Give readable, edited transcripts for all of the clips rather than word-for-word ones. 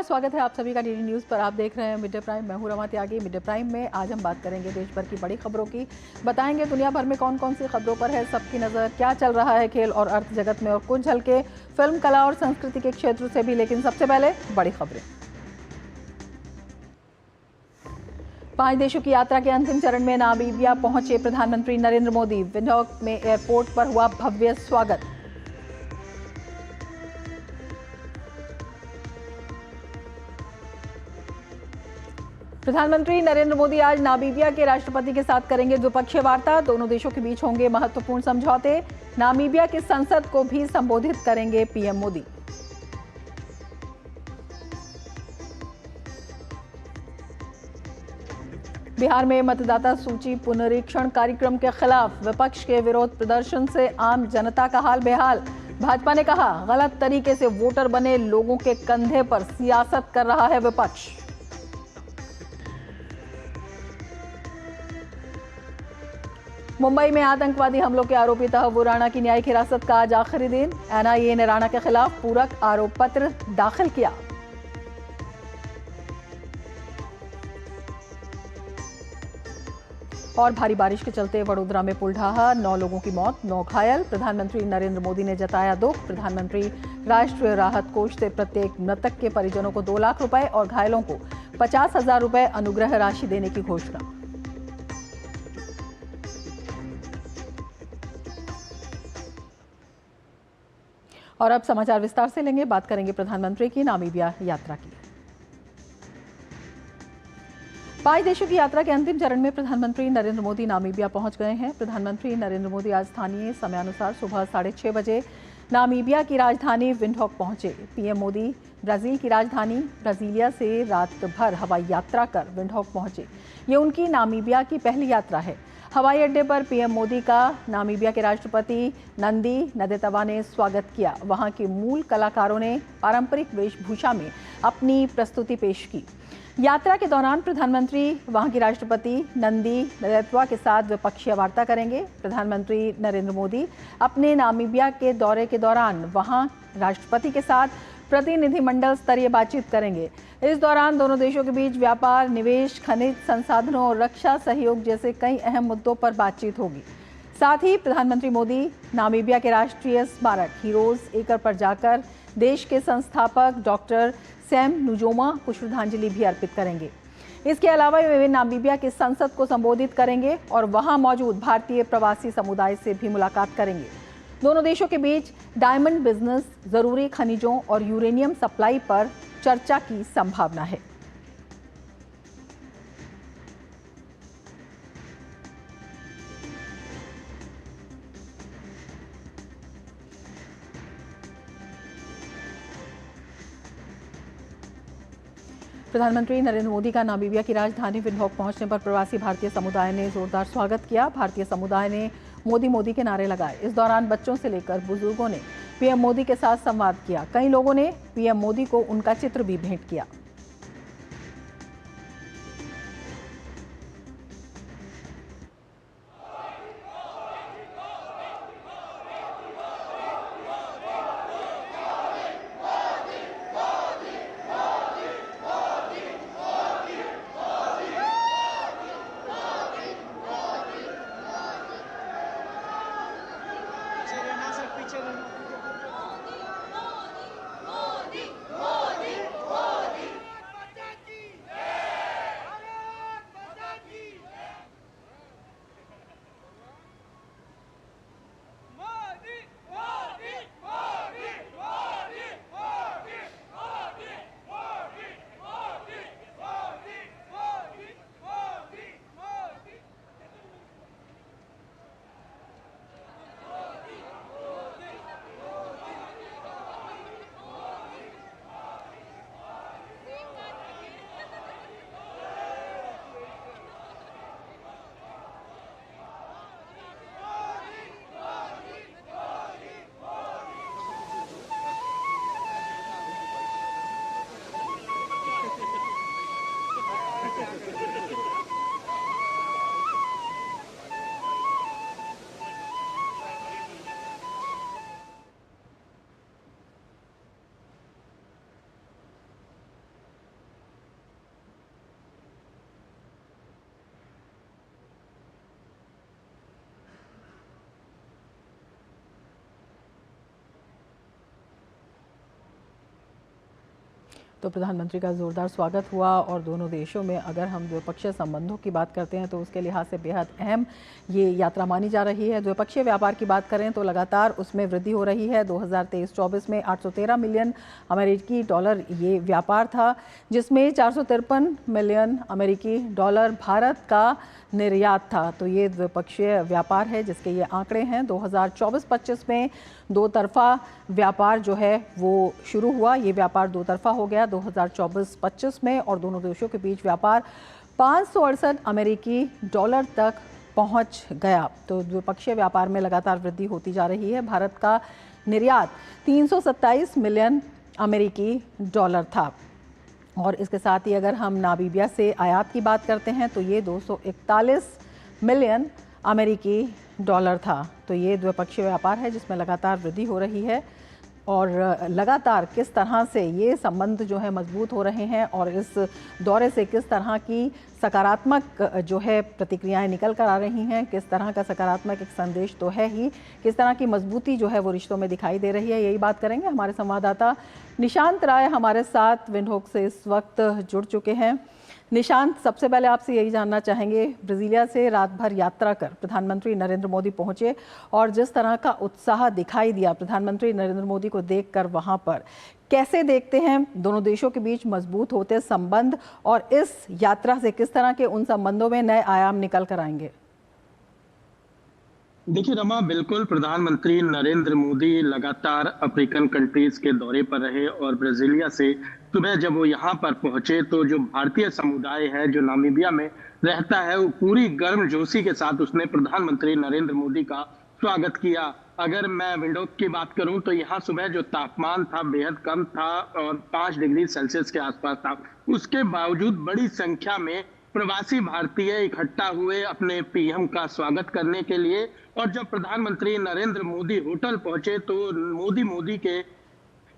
स्वागत है आप सभी का डीडी न्यूज़ पर। आप देख रहे हैं मिड डे प्राइम। मैं हूं रमा त्यागी। मिड डे प्राइम में आज हम बात करेंगे देश भर की बड़ी खबरों की। बताएंगे दुनिया भर में कौन कौन सी खबरों पर है सबकी नज़र, क्या चल रहा है खेल और अर्थ जगत में, और कुछ झलके फिल्म, कला और संस्कृति के क्षेत्र से भी। लेकिन सबसे पहले बड़ी खबरें। 5 देशों की यात्रा के अंतिम चरण में नामीबिया पहुंचे प्रधानमंत्री नरेंद्र मोदी। विंडहोक में एयरपोर्ट पर हुआ भव्य स्वागत। प्रधानमंत्री नरेंद्र मोदी आज नामीबिया के राष्ट्रपति के साथ करेंगे द्विपक्षीय वार्ता। दोनों देशों के बीच होंगे महत्वपूर्ण समझौते। नामीबिया की संसद को भी संबोधित करेंगे पीएम मोदी। बिहार में मतदाता सूची पुनरीक्षण कार्यक्रम के खिलाफ विपक्ष के विरोध प्रदर्शन से आम जनता का हाल बेहाल। भाजपा ने कहा, गलत तरीके से वोटर बने लोगों के कंधे पर सियासत कर रहा है विपक्ष। मुंबई में आतंकवादी हमलों के आरोपी तहव्वुर राणा की न्यायिक हिरासत का आज आखिरी दिन। एनआईए ने राणा के खिलाफ पूरक आरोप पत्र दाखिल किया। और भारी बारिश के चलते वडोदरा में पुल ढहा, 9 लोगों की मौत, 9 घायल। प्रधानमंत्री नरेंद्र मोदी ने जताया दुख। प्रधानमंत्री राष्ट्रीय राहत कोष से प्रत्येक मृतक के परिजनों को 2 लाख रुपए और घायलों को 50,000 रुपए अनुग्रह राशि देने की घोषणा। और अब समाचार विस्तार से लेंगे। बात करेंगे प्रधानमंत्री की नामीबिया यात्रा की। 5 देशों की यात्रा के अंतिम चरण में प्रधानमंत्री नरेंद्र मोदी नामीबिया पहुंच गए हैं। प्रधानमंत्री नरेंद्र मोदी आज स्थानीय समयानुसार सुबह 6:30 बजे नामीबिया की राजधानी विंडहोक पहुंचे। पीएम मोदी ब्राजील की राजधानी ब्राजीलिया से रात भर हवाई यात्रा कर विंडहोक पहुंचे। ये उनकी नामीबिया की पहली यात्रा है। हवाई अड्डे पर पीएम मोदी का नामीबिया के राष्ट्रपति नंदी नदेतवा ने स्वागत किया। वहां के मूल कलाकारों ने पारंपरिक वेशभूषा में अपनी प्रस्तुति पेश की। यात्रा के दौरान प्रधानमंत्री वहां की राष्ट्रपति नंदी नदेतवा के साथ द्विपक्षीय वार्ता करेंगे। प्रधानमंत्री नरेंद्र मोदी अपने नामीबिया के दौरे के दौरान वहां राष्ट्रपति के साथ प्रतिनिधिमंडल स्तरीय बातचीत करेंगे। इस दौरान दोनों देशों के बीच व्यापार, निवेश, खनिज संसाधनों और रक्षा सहयोग जैसे कई अहम मुद्दों पर बातचीत होगी। साथ ही प्रधानमंत्री मोदी नामीबिया के राष्ट्रीय स्मारक हीरोज एकड़ पर जाकर देश के संस्थापक डॉक्टर सैम नुजोमा को श्रद्धांजलि भी अर्पित करेंगे। इसके अलावा वे नामीबिया की संसद को संबोधित करेंगे और वहां मौजूद भारतीय प्रवासी समुदाय से भी मुलाकात करेंगे। दोनों देशों के बीच डायमंड बिजनेस, जरूरी खनिजों और यूरेनियम सप्लाई पर चर्चा की संभावना है। प्रधानमंत्री नरेंद्र मोदी का नामीबिया की राजधानी विंडहोक पहुंचने पर प्रवासी भारतीय समुदाय ने जोरदार स्वागत किया। भारतीय समुदाय ने मोदी मोदी के नारे लगाए। इस दौरान बच्चों से लेकर बुजुर्गों ने पीएम मोदी के साथ संवाद किया। कई लोगों ने पीएम मोदी को उनका चित्र भी भेंट किया। तो प्रधानमंत्री का जोरदार स्वागत हुआ और दोनों देशों में अगर हम द्विपक्षीय संबंधों की बात करते हैं तो उसके लिहाज से बेहद अहम ये यात्रा मानी जा रही है। द्विपक्षीय व्यापार की बात करें तो लगातार उसमें वृद्धि हो रही है। 2023-24 में 813 मिलियन अमेरिकी डॉलर ये व्यापार था, जिसमें 453 मिलियन अमेरिकी डॉलर भारत का निर्यात था। तो ये द्विपक्षीय व्यापार है जिसके ये आंकड़े हैं। 2024-25 में दो तरफा व्यापार जो है वो शुरू हुआ। ये व्यापार दो तरफा हो गया 2024-25 में और दोनों देशों के बीच व्यापार 568 अमेरिकी डॉलर तक पहुंच गया। तो द्विपक्षीय व्यापार में लगातार वृद्धि होती जा रही है। भारत का निर्यात 327 मिलियन अमेरिकी डॉलर था और इसके साथ ही अगर हम नामीबिया से आयात की बात करते हैं तो ये 241 मिलियन अमेरिकी डॉलर था। तो ये द्विपक्षीय व्यापार है जिसमें लगातार वृद्धि हो रही है और लगातार किस तरह से ये संबंध जो है मजबूत हो रहे हैं और इस दौरे से किस तरह की सकारात्मक जो है प्रतिक्रियाएं निकल कर आ रही हैं, किस तरह का सकारात्मक एक संदेश तो है ही, किस तरह की मजबूती जो है वो रिश्तों में दिखाई दे रही है, यही बात करेंगे। हमारे संवाददाता निशांत राय हमारे साथ विंडहोक से इस वक्त जुड़ चुके हैं। निशांत, सबसे पहले आपसे यही जानना चाहेंगे, ब्राजीलिया से रात भर यात्रा कर प्रधानमंत्री नरेंद्र मोदी पहुंचे और जिस तरह का उत्साह दिखाई दिया प्रधानमंत्री नरेंद्र मोदी को देखकर वहां पर, कैसे देखते हैं दोनों देशों के बीच मजबूत होते संबंध और इस यात्रा से किस तरह के उन संबंधों में नए आयाम निकल कर आएंगे? देखिए रमा, बिल्कुल प्रधानमंत्री नरेंद्र मोदी लगातार अफ्रीकन कंट्रीज के दौरे पर रहे और ब्राजीलिया से सुबह जब वो यहाँ पर पहुंचे तो जो भारतीय समुदाय है जो नामीबिया में रहता है वो पूरी गर्मजोशी के साथ उसने प्रधानमंत्री नरेंद्र मोदी का स्वागत किया। अगर मैं विंडोक की बात करूं तो यहाँ सुबह जो तापमान था बेहद कम था और 5 डिग्री सेल्सियस के आसपास था। उसके बावजूद बड़ी संख्या में प्रवासी भारतीय इकट्ठा हुए अपने पीएम का स्वागत करने के लिए और जब प्रधानमंत्री नरेंद्र मोदी होटल पहुंचे तो मोदी के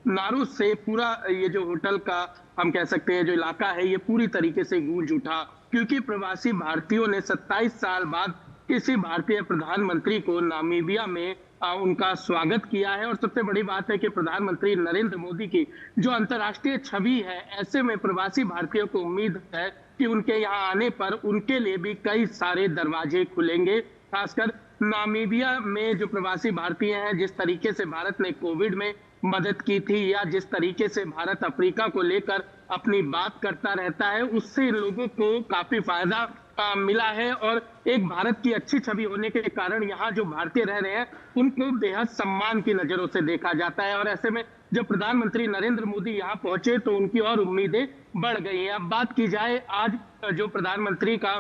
नारों से पूरा ये जो होटल का हम कह सकते हैं जो इलाका है ये पूरी तरीके से गूंज उठा, क्योंकि प्रवासी भारतीयों ने 27 साल बाद किसी भारतीय प्रधानमंत्री को नामीबिया में उनका स्वागत किया है। और सबसे बड़ी बात है कि प्रधानमंत्री नरेंद्र मोदी की जो अंतर्राष्ट्रीय छवि है, ऐसे में प्रवासी भारतीयों को उम्मीद है कि उनके यहाँ आने पर उनके लिए भी कई सारे दरवाजे खुलेंगे। खासकर नामीबिया में जो प्रवासी भारतीय हैं, जिस तरीके से भारत ने कोविड में मदद की थी या जिस तरीके से भारत अफ्रीका को लेकर अपनी बात करता रहता है, उससे लोगों को काफी फायदा मिला है और एक भारत की अच्छी छवि होने के कारण यहाँ जो भारतीय रह रहे हैं उनको बेहद सम्मान की नजरों से देखा जाता है। और ऐसे में जब प्रधानमंत्री नरेंद्र मोदी यहाँ पहुंचे तो उनकी और उम्मीदें बढ़ गई हैं। अब बात की जाए आज जो प्रधानमंत्री का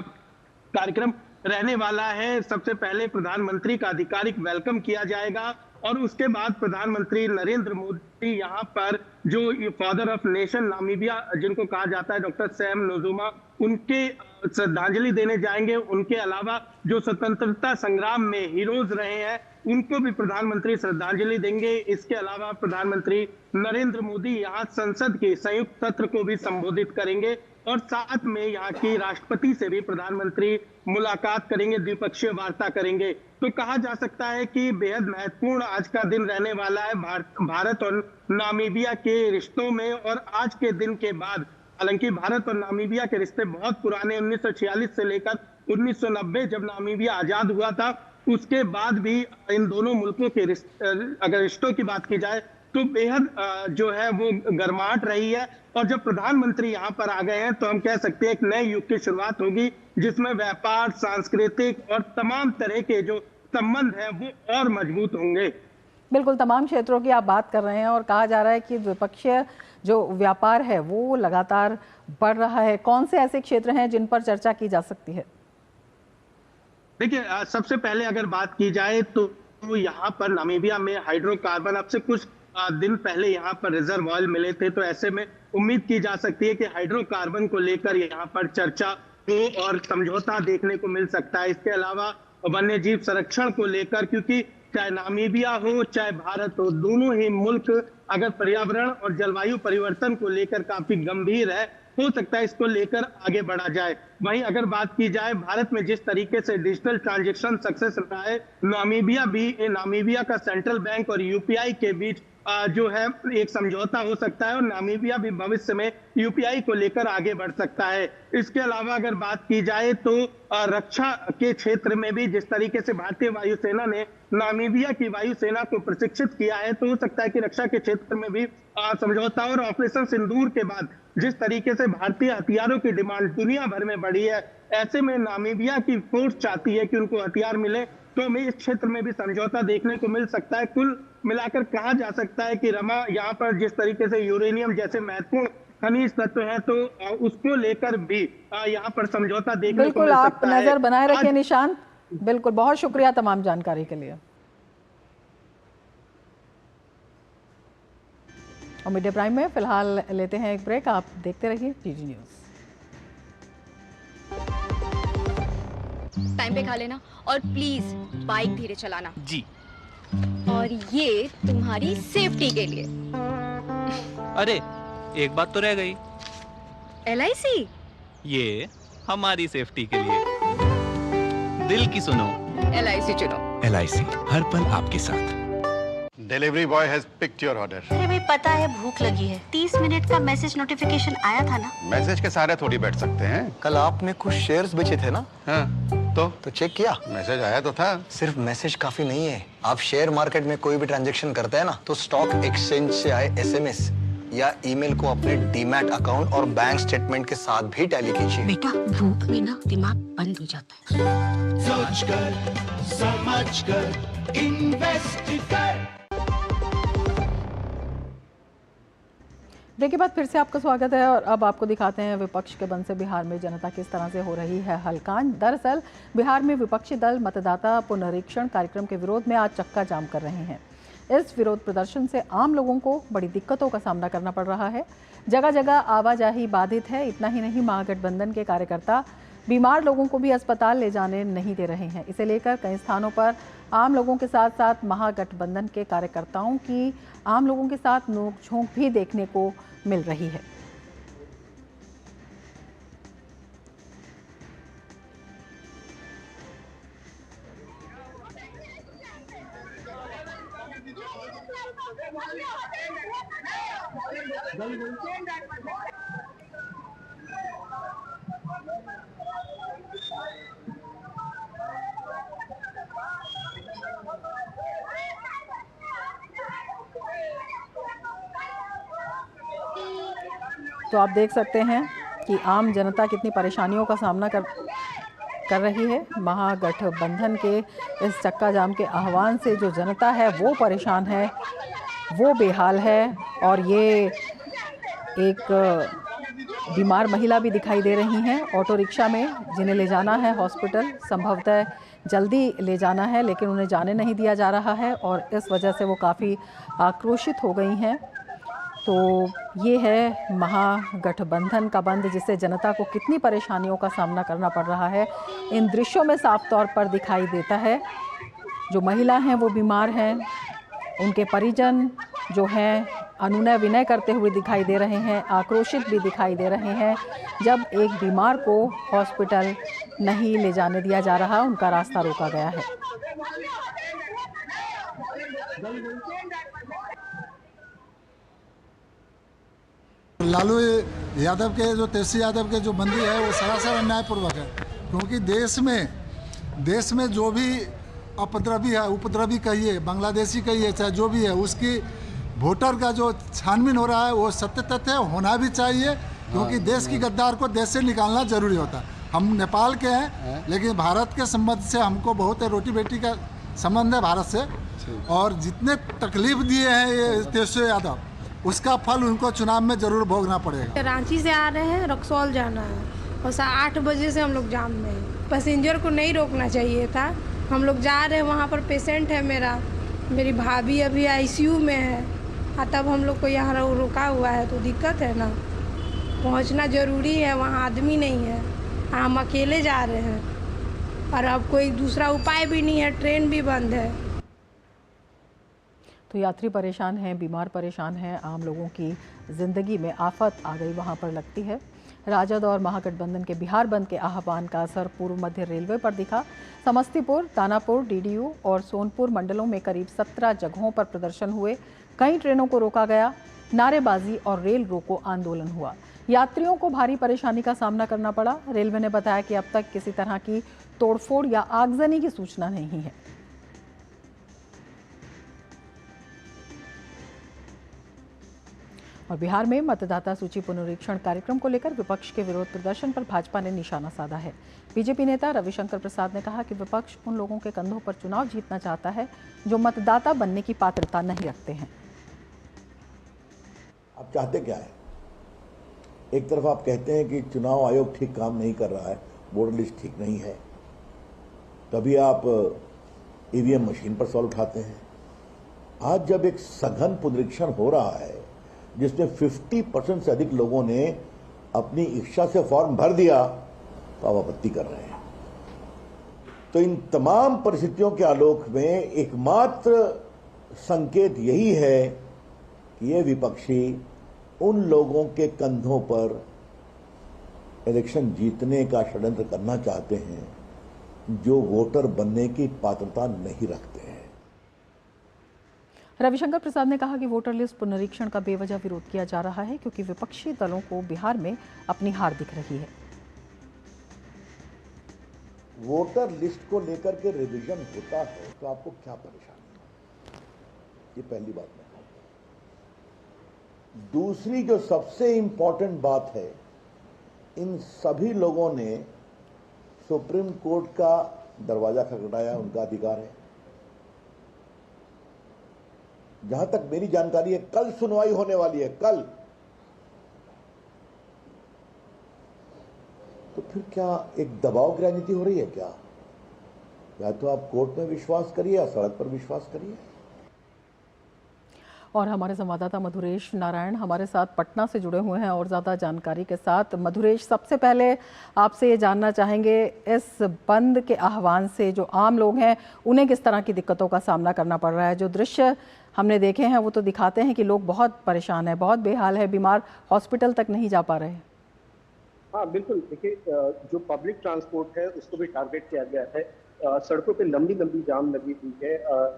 कार्यक्रम रहने वाला है, सबसे पहले प्रधानमंत्री का आधिकारिक वेलकम किया जाएगा और उसके बाद प्रधानमंत्री नरेंद्र मोदी यहाँ पर जो फादर ऑफ नेशन नामीबिया जिनको कहा जाता है डॉक्टर सैम नुजुमा, उनके श्रद्धांजलि देने जाएंगे। उनके अलावा जो स्वतंत्रता संग्राम में हीरोज रहे हैं उनको भी प्रधानमंत्री श्रद्धांजलि देंगे। इसके अलावा प्रधानमंत्री नरेंद्र मोदी यहाँ संसद के संयुक्त सत्र को भी संबोधित करेंगे और साथ में यहाँ की राष्ट्रपति से भी प्रधानमंत्री मुलाकात करेंगे, द्विपक्षीय वार्ता करेंगे। तो कहा जा सकता है कि बेहद महत्वपूर्ण आज का दिन रहने वाला है भारत और नामीबिया के रिश्तों में। और आज के दिन के बाद, हालांकि भारत और नामीबिया के रिश्ते बहुत पुराने, 1946 से लेकर 1990 जब नामीबिया आजाद हुआ था, उसके बाद भी इन दोनों मुल्कों के अगर रिश्तों की बात की जाए तो बेहद जो है वो गर्माहट रही है। और जब प्रधानमंत्री यहाँ पर आ गए हैं तो हम कह सकते हैं एक नए युग की शुरुआत होगी जिसमें व्यापार, सांस्कृतिक और तमाम तरह के जो संबंध हैं वो और मजबूत होंगे। बिल्कुल, तमाम क्षेत्रों की आप बात कर रहे हैं और कहा जा रहा है कि द्विपक्षीय जो व्यापार है वो लगातार बढ़ रहा है। कौन से ऐसे क्षेत्र हैं जिन पर चर्चा की जा सकती है? देखिए, सबसे पहले अगर बात की जाए तो यहाँ पर नामीबिया में हाइड्रोकार्बन अब से कुछ दिन पहले यहाँ पर रिजर्व ऑयल मिले थे, तो ऐसे में उम्मीद की जा सकती है कि हाइड्रोकार्बन को लेकर यहाँ पर चर्चा हो और समझौता देखने को मिल सकता है। इसके अलावा वन्य जीव संरक्षण को लेकर, क्योंकि चाहे नामीबिया हो चाहे भारत हो, दोनों ही मुल्क अगर पर्यावरण और जलवायु परिवर्तन को लेकर काफी गंभीर है, हो सकता है इसको लेकर आगे बढ़ा जाए। वहीं अगर बात की जाए भारत में जिस तरीके से डिजिटल ट्रांजैक्शन सक्सेस रहा है, नामीबिया का सेंट्रल बैंक और यूपीआई के बीच जो है एक समझौता हो सकता है और नामीबिया भी भविष्य में यूपीआई को लेकर आगे बढ़ सकता है। इसके अलावा अगर बात की जाए तो रक्षा के क्षेत्र में भी जिस तरीके से भारतीय वायुसेना ने नामीबिया की वायुसेना को प्रशिक्षित किया है, तो हो सकता है कि रक्षा के क्षेत्र में भी समझौता। और ऑपरेशन सिंदूर के बाद जिस तरीके से भारतीय हथियारों की डिमांड दुनिया भर में बढ़ी है, ऐसे में नामीबिया की फोर्स चाहती है कि उनको हथियार मिले, तो हमें इस क्षेत्र में भी समझौता देखने को मिल सकता है। कुल मिलाकर कहा जा सकता है कि रमा यहाँ पर जिस तरीके से यूरेनियम जैसे महत्वपूर्ण खनिज तत्व है, तो उसको लेकर भी यहाँ पर समझौता देखने को बिल्कुल, मिल आप सकता है। नजर बनाए रखिए निशांत। बिल्कुल, बहुत शुक्रिया तमाम जानकारी के लिए। और मीडिया प्राइम में फिलहाल लेते हैं एक ब्रेक, आप देखते रहिए जीजी न्यूज। टाइम पे खा लेना और प्लीज बाइक धीरे चलाना जी। और ये तुम्हारी सेफ्टी के लिए। अरे एक बात तो रह गई, LIC ये हमारी सेफ्टी के लिए। दिल की सुनो, LIC चुनो। LIC हर पल आपके साथ। Delivery boy has picked your order. अरे भाई पता है भूख लगी है। 30 मिनट का मैसेज नोटिफिकेशन आया था ना। मैसेज के सारे थोड़ी बैठ सकते हैं। कल आपने कुछ शेयर्स बेचे थे ना? हाँ, तो चेक किया? मैसेज आया तो था। सिर्फ मैसेज काफी नहीं है। आप शेयर मार्केट में कोई भी ट्रांजैक्शन करते हैं ना, तो स्टॉक एक्सचेंज से आए SMS या ईमेल को अपने डीमैट अकाउंट और बैंक स्टेटमेंट के साथ भी टैली कीजिए। बेटा भूख में ना दिमाग बंद हो जाता है। सोच कर समझ कर इन्वेस्ट कर। ब्रेक के बाद फिर से आपका स्वागत है और अब आपको दिखाते हैं विपक्ष के बंद से बिहार में जनता किस तरह से हो रही है हलकान। दरअसल बिहार में विपक्षी दल मतदाता पुनरीक्षण कार्यक्रम के विरोध में आज चक्का जाम कर रहे हैं। इस विरोध प्रदर्शन से आम लोगों को बड़ी दिक्कतों का सामना करना पड़ रहा है। जगह जगह आवाजाही बाधित है। इतना ही नहीं, महागठबंधन के कार्यकर्ता बीमार लोगों को भी अस्पताल ले जाने नहीं दे रहे हैं। इसे लेकर कई स्थानों पर आम लोगों के साथ साथ महागठबंधन के कार्यकर्ताओं की आम लोगों के साथ नोकझोंक भी देखने को मिल रही है। तो आप देख सकते हैं कि आम जनता कितनी परेशानियों का सामना कर रही है। महागठबंधन के इस चक्का जाम के आह्वान से जो जनता है वो परेशान है, वो बेहाल है। और ये एक बीमार महिला भी दिखाई दे रही हैं ऑटो रिक्शा में, जिन्हें ले जाना है हॉस्पिटल, संभवतः जल्दी ले जाना है, लेकिन उन्हें जाने नहीं दिया जा रहा है और इस वजह से वो काफ़ी आक्रोशित हो गई हैं। तो ये है महागठबंधन का बंद, जिससे जनता को कितनी परेशानियों का सामना करना पड़ रहा है इन दृश्यों में साफ तौर पर दिखाई देता है। जो महिला हैं वो बीमार हैं, उनके परिजन जो हैं अनुनय विनय करते हुए दिखाई दे रहे हैं, आक्रोशित भी दिखाई दे रहे हैं। जब एक बीमार को हॉस्पिटल नहीं ले जाने दिया जा रहा, उनका रास्ता रोका गया है। लालू यादव के जो तेजस्वी यादव के जो बंदी है वो सरासर अन्यायपूर्वक है, क्योंकि देश में जो भी अपद्रवी है, उपद्रवी कहिए, बांग्लादेशी कहिए, चाहे जो भी है, उसकी वोटर का जो छानबीन हो रहा है वो सत्य तथ्य होना भी चाहिए, क्योंकि देश की गद्दार को देश से निकालना जरूरी होता है। हम नेपाल के हैं, लेकिन भारत के संबंध से हमको बहुत रोटी बेटी का संबंध है भारत से, और जितने तकलीफ दिए हैं ये तेजस्वी यादव, उसका फल उनको चुनाव में जरूर भोगना पड़ेगा। रांची से आ रहे हैं, रक्सौल जाना है और 8 बजे से हम लोग जाम में हैं। पैसेंजर को नहीं रोकना चाहिए था। हम लोग जा रहे हैं, वहाँ पर पेशेंट है मेरी भाभी अभी ICU में है, तब हम लोग को यहाँ रोका हुआ है, तो दिक्कत है ना। पहुँचना ज़रूरी है, वहाँ आदमी नहीं है, हम अकेले जा रहे हैं और अब कोई दूसरा उपाय भी नहीं है, ट्रेन भी बंद है। तो यात्री परेशान हैं, बीमार परेशान हैं, आम लोगों की ज़िंदगी में आफत आ गई वहाँ पर लगती है। राजद और महागठबंधन के बिहार बंद के आह्वान का असर पूर्व मध्य रेलवे पर दिखा। समस्तीपुर, दानापुर, DDU और सोनपुर मंडलों में करीब 17 जगहों पर प्रदर्शन हुए। कई ट्रेनों को रोका गया, नारेबाजी और रेल रोको आंदोलन हुआ। यात्रियों को भारी परेशानी का सामना करना पड़ा। रेलवे ने बताया कि अब तक किसी तरह की तोड़फोड़ या आगजनी की सूचना नहीं है। और बिहार में मतदाता सूची पुनरीक्षण कार्यक्रम को लेकर विपक्ष के विरोध प्रदर्शन पर भाजपा ने निशाना साधा है। बीजेपी नेता रविशंकर प्रसाद ने कहा कि विपक्ष उन लोगों के कंधों पर चुनाव जीतना चाहता है जो मतदाता बनने की पात्रता नहीं रखते हैं। आप चाहते क्या है? एक तरफ आप कहते हैं कि चुनाव आयोग ठीक काम नहीं कर रहा है, वोटर लिस्ट ठीक नहीं है, तभी आप ईवीएम मशीन पर सवाल उठाते हैं। आज जब एक सघन पुनरीक्षण हो रहा है जिसमें 50% से अधिक लोगों ने अपनी इच्छा से फॉर्म भर दिया, तो आप आपत्ति कर रहे हैं। तो इन तमाम परिस्थितियों के आलोक में एकमात्र संकेत यही है कि ये विपक्षी उन लोगों के कंधों पर इलेक्शन जीतने का षड्यंत्र करना चाहते हैं जो वोटर बनने की पात्रता नहीं रखते हैं। रविशंकर प्रसाद ने कहा कि वोटर लिस्ट पुनरीक्षण का बेवजह विरोध किया जा रहा है क्योंकि विपक्षी दलों को बिहार में अपनी हार दिख रही है। वोटर लिस्ट को लेकर के रिवीजन होता है तो आपको क्या परेशानी है? ये पहली बात मैं कहूंगा। दूसरी जो सबसे इंपॉर्टेंट बात है, इन सभी लोगों ने सुप्रीम कोर्ट का दरवाजा खटखटाया, उनका अधिकार है। जहां तक मेरी जानकारी है कल सुनवाई होने वाली है, कल। तो फिर क्या एक दबाव की राजनीति हो रही है क्या? या तो आप कोर्ट में विश्वास करिए या सड़क पर विश्वास करिए। और हमारे संवाददाता मधुरेश नारायण हमारे साथ पटना से जुड़े हुए हैं और ज़्यादा जानकारी के साथ। मधुरेश, सबसे पहले आपसे ये जानना चाहेंगे, इस बंद के आह्वान से जो आम लोग हैं उन्हें किस तरह की दिक्कतों का सामना करना पड़ रहा है? जो दृश्य हमने देखे हैं वो तो दिखाते हैं कि लोग बहुत परेशान हैं, बहुत बेहाल है, बीमार हॉस्पिटल तक नहीं जा पा रहे हैं। हाँ बिल्कुल, देखिए जो पब्लिक ट्रांसपोर्ट है उसको भी टारगेट किया गया है। सड़कों पे लंबी लंबी जाम लगी हुई है।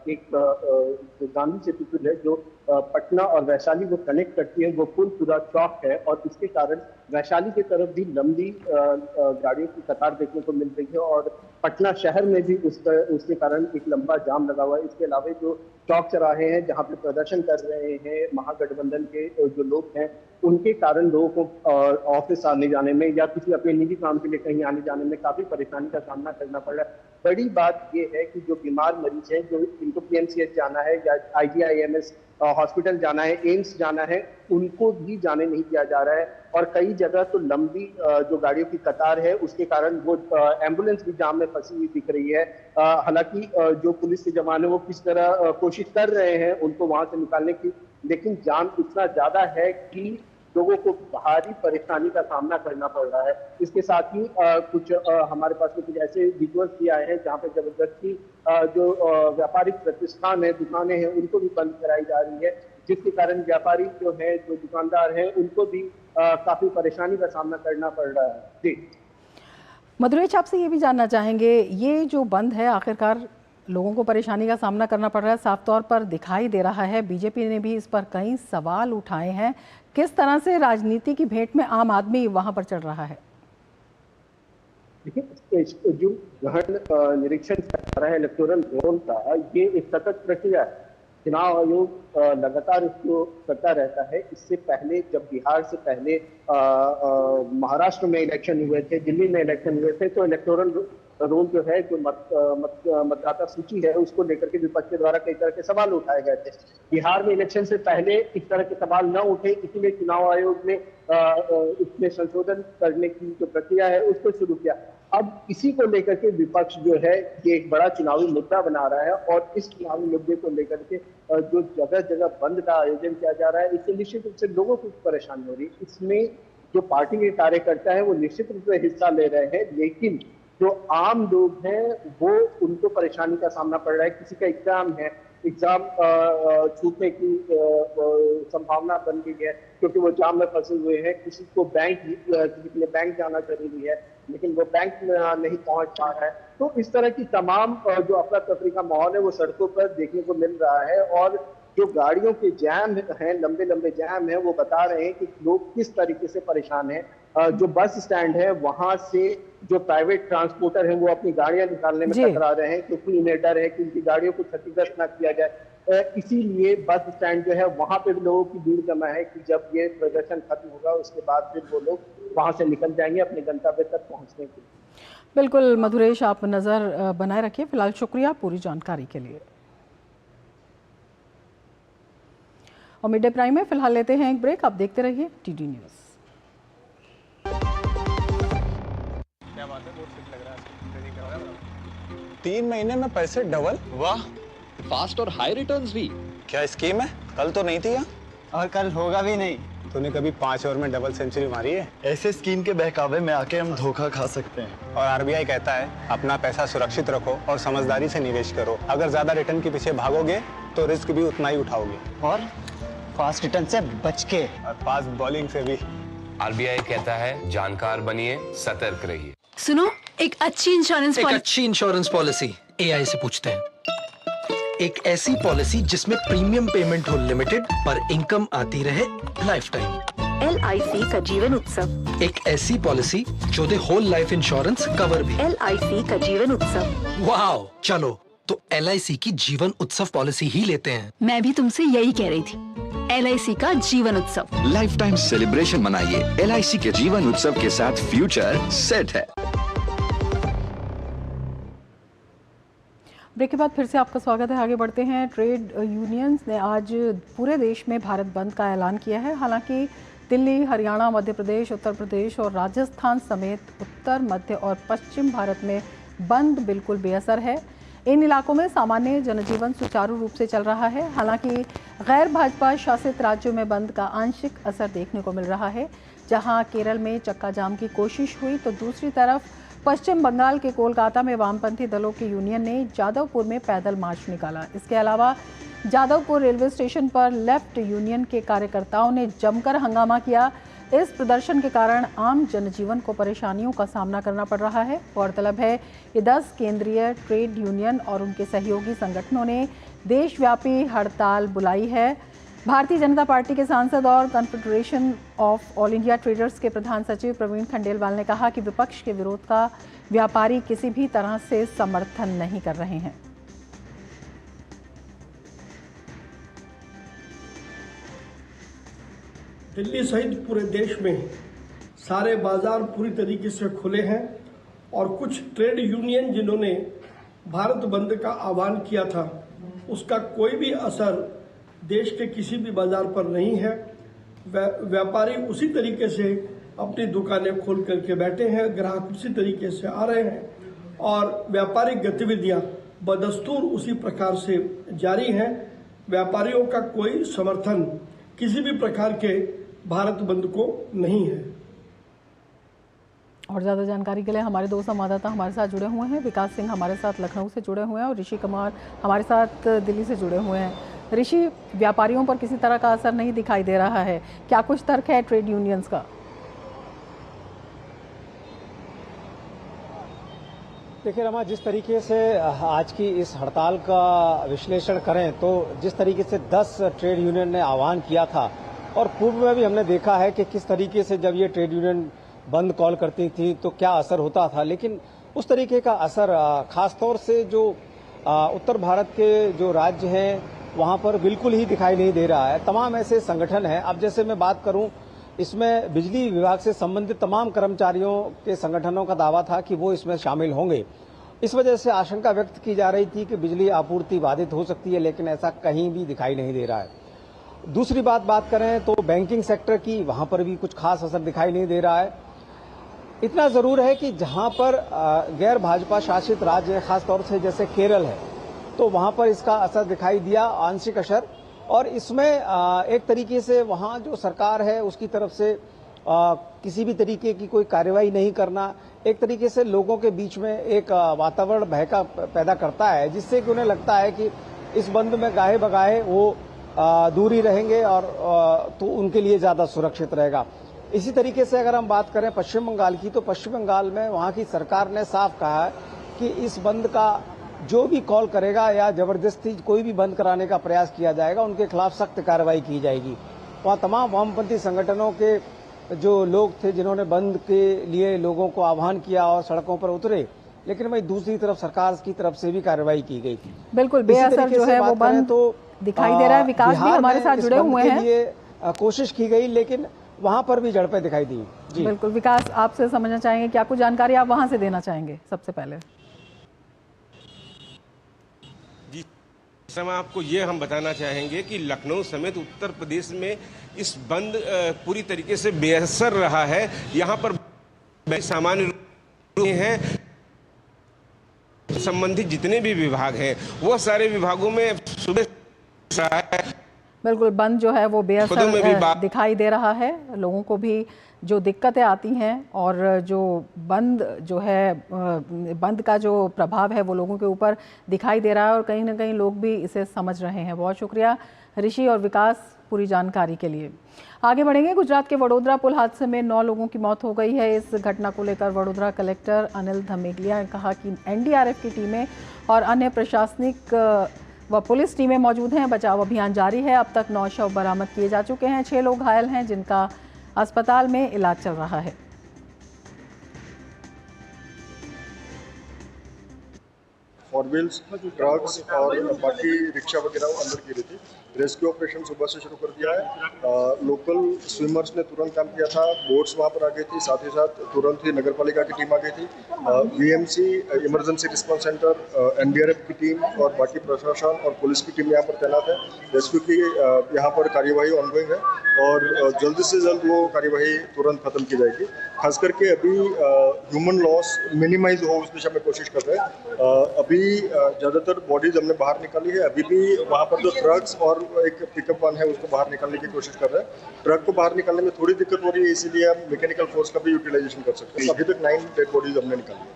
एक जो गांधी सेतु पुल है जो पटना और वैशाली को कनेक्ट करती है, वो पुल पूरा चौक है और इसके कारण वैशाली की तरफ भी लंबी गाड़ियों की कतार देखने को मिल रही है और पटना शहर में भी उसके कारण एक लंबा जाम लगा हुआ है। इसके अलावा जो चौक चौराहे हैं जहाँ पे प्रदर्शन कर रहे हैं महागठबंधन के जो लोग हैं, उनके कारण लोगों को ऑफिस आने जाने में या किसी अपने निजी काम के लिए कहीं आने जाने में काफी परेशानी का सामना करना पड़ रहा है। बड़ी बात ये है कि जो बीमार मरीज हैं, जो इनको पीएमसीएच जाना है या IGIMS हॉस्पिटल जाना है, एम्स जाना है, उनको भी जाने नहीं दिया जा रहा है। और कई जगह तो लंबी जो गाड़ियों की कतार है उसके कारण वो एम्बुलेंस भी जाम में फंसी हुई दिख रही है। हालांकि जो पुलिस के जवान है वो किस तरह कोशिश कर रहे हैं उनको वहां से निकालने की, लेकिन जाम इतना ज्यादा है कि लोगों को भारी परेशानी का सामना करना पड़ रहा है। इसके साथ ही कुछ हमारे पास में कुछ ऐसे विजुअल्स भी आए हैं जहाँ पे जबरदस्ती जो व्यापारिक प्रतिष्ठान है, दुकानें हैं, उनको भी बंद कराई जा रही है, जिसके कारण व्यापारी जो है, जो दुकानदार हैं, उनको भी काफी परेशानी का सामना करना पड़ रहा है। जी मधुरेश, आपसे ये भी जानना चाहेंगे, ये जो बंद है आखिरकार लोगों को परेशानी का सामना करना पड़ रहा है, साफ तौर पर दिखाई दे रहा है। बीजेपी ने भी इस पर कई सवाल उठाए हैं। किस तरह से राजनीति की भेंट में आम आदमी वहां पर चढ़ रहा है? देखिए, जो गहन निरीक्षण कर रहा है इलेक्टोरल रोल का, ये एक सतत प्रक्रिया है। चुनाव आयोग लगातार इसको करता रहता है। इससे पहले जब बिहार से पहले महाराष्ट्र में इलेक्शन हुए थे, दिल्ली में इलेक्शन हुए थे, तो इलेक्टोरल रोल जो है, जो मतदाता सूची है, उसको लेकर के विपक्ष के द्वारा कई तरह के सवाल उठाए गए थे। बिहार में इलेक्शन से पहले इस तरह के सवाल न उठे, इसलिए चुनाव आयोग ने इसमें संशोधन करने की जो प्रक्रिया है उसको शुरू किया। अब इसी को लेकर के विपक्ष जो है ये एक बड़ा चुनावी मुद्दा बना रहा है और इस चुनावी मुद्दे को लेकर के जो जगह जगह बंद का आयोजन किया जा रहा है, इससे निश्चित रूप से लोगों को परेशानी हो रही है। इसमें जो पार्टी के कार्यकर्ता है वो निश्चित रूप से हिस्सा ले रहे हैं, लेकिन जो आम लोग हैं वो उनको परेशानी का सामना पड़ रहा है। किसी का एग्जाम है, एग्जाम छूटने की संभावना बन गई है क्योंकि वो जाम में फंसे हुए हैं। किसी को किसी के लिए बैंक जाना जरूरी है लेकिन वो बैंक में नहीं पहुंच पा रहा है। तो इस तरह की तमाम जो अफरा तफरी का माहौल है वो सड़कों पर देखने को मिल रहा है और जो गाड़ियों के जैम हैं, लंबे लंबे जैम हैं, वो बता रहे हैं कि लोग किस तरीके से परेशान हैं। जो बस स्टैंड है वहां से जो प्राइवेट ट्रांसपोर्टर हैं वो अपनी गाड़ियां निकालने में कतरा रहे हैं, क्योंकि इन्हें डर है कि उनकी गाड़ियों को क्षतिग्रस्त न किया जाए। इसीलिए बस स्टैंड जो है वहां पे भी लोगों की भीड़ जमा है कि जब ये प्रदर्शन खत्म होगा उसके बाद फिर वो लोग वहां से निकल जाएंगे अपने गंतव्य तक पहुंचने के लिए। बिल्कुल मधुरेश, आप नजर बनाए रखिए। फिलहाल शुक्रिया पूरी जानकारी के लिए। और मिड डे प्राइम में फिलहाल लेते हैं एक ब्रेक। आप देखते रहिए टीडी न्यूज। क्या बात है, बहुत फिट लग रहा है। 3 महीने में पैसे डबल, वाह। फास्ट और हाई रिटर्न्स भी। क्या स्कीम है? कल तो नहीं थी यहाँ, और कल होगा भी नहीं। तूने कभी 5 ओवर में डबल सेंचुरी मारी है? ऐसे स्कीम के बहकावे में आके हम धोखा खा सकते हैं। और आरबीआई कहता है अपना पैसा सुरक्षित रखो और समझदारी से निवेश करो। अगर ज्यादा रिटर्न के पीछे भागोगे तो रिस्क भी उतना ही उठाओगे, और फास्ट रिटर्न से बच के, और फास्ट बॉलिंग से भी। आरबीआई कहता है जानकार बनिए, सतर्क रहिए। सुनो, एक अच्छी इंश्योरेंस पॉलिसी एआई से पूछते हैं। एक ऐसी पॉलिसी जिसमें प्रीमियम पेमेंट हो लिमिटेड पर इनकम आती रहे लाइफ टाइम। LIC का जीवन उत्सव। एक ऐसी पॉलिसी जो दे होल लाइफ इंश्योरेंस कवर भी। LIC का जीवन उत्सव। वाह, चलो तो LIC की जीवन उत्सव पॉलिसी ही लेते हैं। मैं भी तुमसे यही कह रही थी, LIC का जीवन उत्सव। लाइफ टाइम सेलिब्रेशन मनाइए LIC के जीवन उत्सव के साथ, फ्यूचर सेट है। ब्रेक के बाद फिर से आपका स्वागत है। आगे बढ़ते हैं। ट्रेड यूनियंस ने आज पूरे देश में भारत बंद का ऐलान किया है। हालांकि दिल्ली, हरियाणा, मध्य प्रदेश, उत्तर प्रदेश और राजस्थान समेत उत्तर, मध्य और पश्चिम भारत में बंद बिल्कुल बेअसर है। इन इलाकों में सामान्य जनजीवन सुचारू रूप से चल रहा है। हालांकि गैर भाजपा शासित राज्यों में बंद का आंशिक असर देखने को मिल रहा है। जहां केरल में चक्का जाम की कोशिश हुई तो दूसरी तरफ पश्चिम बंगाल के कोलकाता में वामपंथी दलों की यूनियन ने जादवपुर में पैदल मार्च निकाला। इसके अलावा जादवपुर रेलवे स्टेशन पर लेफ्ट यूनियन के कार्यकर्ताओं ने जमकर हंगामा किया। इस प्रदर्शन के कारण आम जनजीवन को परेशानियों का सामना करना पड़ रहा है। गौरतलब है कि 10 केंद्रीय ट्रेड यूनियन और उनके सहयोगी संगठनों ने देशव्यापी हड़ताल बुलाई है। भारतीय जनता पार्टी के सांसद और confederation of all India traders के प्रधान सचिव प्रवीण खंडेलवाल ने कहा कि विपक्ष के विरोध का व्यापारी किसी भी तरह से समर्थन नहीं कर रहे हैं। दिल्ली सहित पूरे देश में सारे बाजार पूरी तरीके से खुले हैं और कुछ ट्रेड यूनियन जिन्होंने भारत बंद का आह्वान किया था उसका कोई भी असर देश के किसी भी बाजार पर नहीं है। व्यापारी उसी तरीके से अपनी दुकानें खोल करके बैठे हैं, ग्राहक उसी तरीके से आ रहे हैं और व्यापारिक गतिविधियां बदस्तूर उसी प्रकार से जारी हैं। व्यापारियों का कोई समर्थन किसी भी प्रकार के भारत बंद को नहीं है। और ज़्यादा जानकारी के लिए हमारे दो संवाददाता हमारे साथ जुड़े हुए हैं। विकास सिंह हमारे साथ लखनऊ से जुड़े हुए हैं और ऋषि कुमार हमारे साथ दिल्ली से जुड़े हुए हैं। ऋषि, व्यापारियों पर किसी तरह का असर नहीं दिखाई दे रहा है, क्या कुछ तर्क है ट्रेड यूनियंस का? देखिए रमा, जिस तरीके से आज की इस हड़ताल का विश्लेषण करें तो जिस तरीके से 10 ट्रेड यूनियन ने आह्वान किया था और पूर्व में भी हमने देखा है कि किस तरीके से जब ये ट्रेड यूनियन बंद कॉल करती थी तो क्या असर होता था, लेकिन उस तरीके का असर खासतौर से जो उत्तर भारत के जो राज्य हैं वहां पर बिल्कुल ही दिखाई नहीं दे रहा है। तमाम ऐसे संगठन हैं। अब जैसे मैं बात करूं, इसमें बिजली विभाग से संबंधित तमाम कर्मचारियों के संगठनों का दावा था कि वो इसमें शामिल होंगे। इस वजह से आशंका व्यक्त की जा रही थी कि बिजली आपूर्ति बाधित हो सकती है, लेकिन ऐसा कहीं भी दिखाई नहीं दे रहा है। दूसरी बात करें तो बैंकिंग सेक्टर की, वहां पर भी कुछ खास असर दिखाई नहीं दे रहा है। इतना जरूर है कि जहां पर गैर भाजपा शासित राज्य है, खासतौर से जैसे केरल है, तो वहां पर इसका असर दिखाई दिया, आंशिक असर। और इसमें एक तरीके से वहां जो सरकार है उसकी तरफ से किसी भी तरीके की कोई कार्रवाई नहीं करना एक तरीके से लोगों के बीच में एक वातावरण भय का पैदा करता है, जिससे कि उन्हें लगता है कि इस बंद में गाहे बगाहे वो दूरी रहेंगे और तो उनके लिए ज्यादा सुरक्षित रहेगा। इसी तरीके से अगर हम बात करें पश्चिम बंगाल की, तो पश्चिम बंगाल में वहां की सरकार ने साफ कहा है कि इस बंद का जो भी कॉल करेगा या जबरदस्ती कोई भी बंद कराने का प्रयास किया जाएगा, उनके खिलाफ सख्त कार्रवाई की जाएगी। वहाँ तमाम वामपंथी संगठनों के जो लोग थे जिन्होंने बंद के लिए लोगों को आह्वान किया और सड़कों पर उतरे, लेकिन वही दूसरी तरफ सरकार की तरफ से भी कार्रवाई की गई। बिल्कुल बेअसर जो है वो बंद तो दिखाई दे रहा है। विकास भी हमारे साथ जुड़े हुए हैं। कोशिश की गई लेकिन वहां पर भी झड़पें दिखाई दी। जी बिल्कुल विकास, आपसे समझना चाहेंगे क्या कुछ जानकारी आप वहां से देना चाहेंगे सबसे पहले? जी समय आपको ये हम बताना चाहेंगे कि लखनऊ समेत उत्तर प्रदेश में इस बंद पूरी तरीके से बेअसर रहा है। यहाँ पर सामान्य रूप हैं संबंधित जितने भी विभाग हैं वो सारे विभागों में सुबह बिल्कुल बंद जो है वो बेअसर दिखाई दे रहा है। लोगों को भी जो दिक्कतें आती हैं और जो बंद जो है बंद का जो प्रभाव है वो लोगों के ऊपर दिखाई दे रहा है और कहीं ना कहीं लोग भी इसे समझ रहे हैं। बहुत शुक्रिया ऋषि और विकास पूरी जानकारी के लिए। आगे बढ़ेंगे। गुजरात के वडोदरा पुल हादसे में 9 लोगों की मौत हो गई है। इस घटना को लेकर वडोदरा कलेक्टर अनिल धमेलिया ने कहा कि एनडीआरएफ की टीमें और अन्य प्रशासनिक व पुलिस टीमें मौजूद हैं। बचाव अभियान जारी है। अब तक 9 शव बरामद किए जा चुके हैं। 6 लोग घायल हैं जिनका अस्पताल में इलाज चल रहा है। फोर व्हील्स, ट्रक्स और बाकी रिक्शा वगैरह अंदर गिरी थी। रेस्क्यू ऑपरेशन सुबह से शुरू कर दिया है। लोकल स्विमर्स ने तुरंत काम किया था। बोट्स वहाँ पर आ गई थी। साथ ही साथ तुरंत ही नगर पालिका की टीम आ गई थी। VMC, emergency response centre, NDRF की टीम और बाकी प्रशासन और पुलिस की टीम यहाँ पर तैनात है। रेस्क्यू की यहाँ पर कार्यवाही ऑनगोइंग है और जल्द से जल्द वो कार्यवाही तुरंत खत्म की जाएगी। खास करके अभी ह्यूमन लॉस मिनिमाइज हो उस दिशा में कोशिश कर रहे हैं। अभी ज़्यादातर बॉडीज हमने बाहर निकाली है। अभी भी वहाँ पर जो ट्रक्स और एक पिकअप वन है उसको बाहर निकालने की कोशिश कर रहे हैं। ट्रक को बाहर निकालने में थोड़ी दिक्कत हो रही है, इसीलिए हम मैकेनिकल फोर्स का भी यूटिलाइजेशन कर सकते हैं। अभी तक 9 डेड बॉडीज हमने निकाली।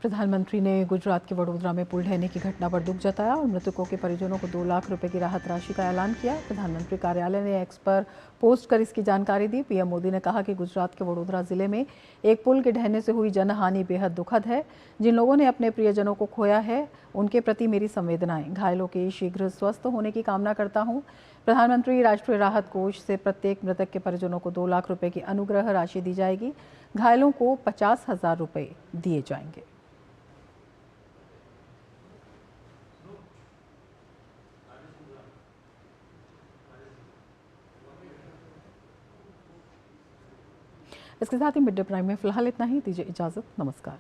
प्रधानमंत्री ने गुजरात के वडोदरा में पुल ढहने की घटना पर दुख जताया और मृतकों के परिजनों को 2 लाख रुपए की राहत राशि का ऐलान किया। प्रधानमंत्री कार्यालय ने एक्स पर पोस्ट कर इसकी जानकारी दी। पीएम मोदी ने कहा कि गुजरात के वडोदरा जिले में एक पुल के ढहने से हुई जनहानि बेहद दुखद है। जिन लोगों ने अपने प्रियजनों को खोया है उनके प्रति मेरी संवेदनाएं। घायलों के शीघ्र स्वस्थ होने की कामना करता हूं। प्रधानमंत्री राष्ट्रीय राहत कोष से प्रत्येक मृतक के परिजनों को 2 लाख रुपए की अनुग्रह राशि दी जाएगी। घायलों को 50,000 रुपए दिए जाएंगे। इसके साथ ही मिड डे प्राइम में फिलहाल इतना ही। दीजिए इजाजत। नमस्कार।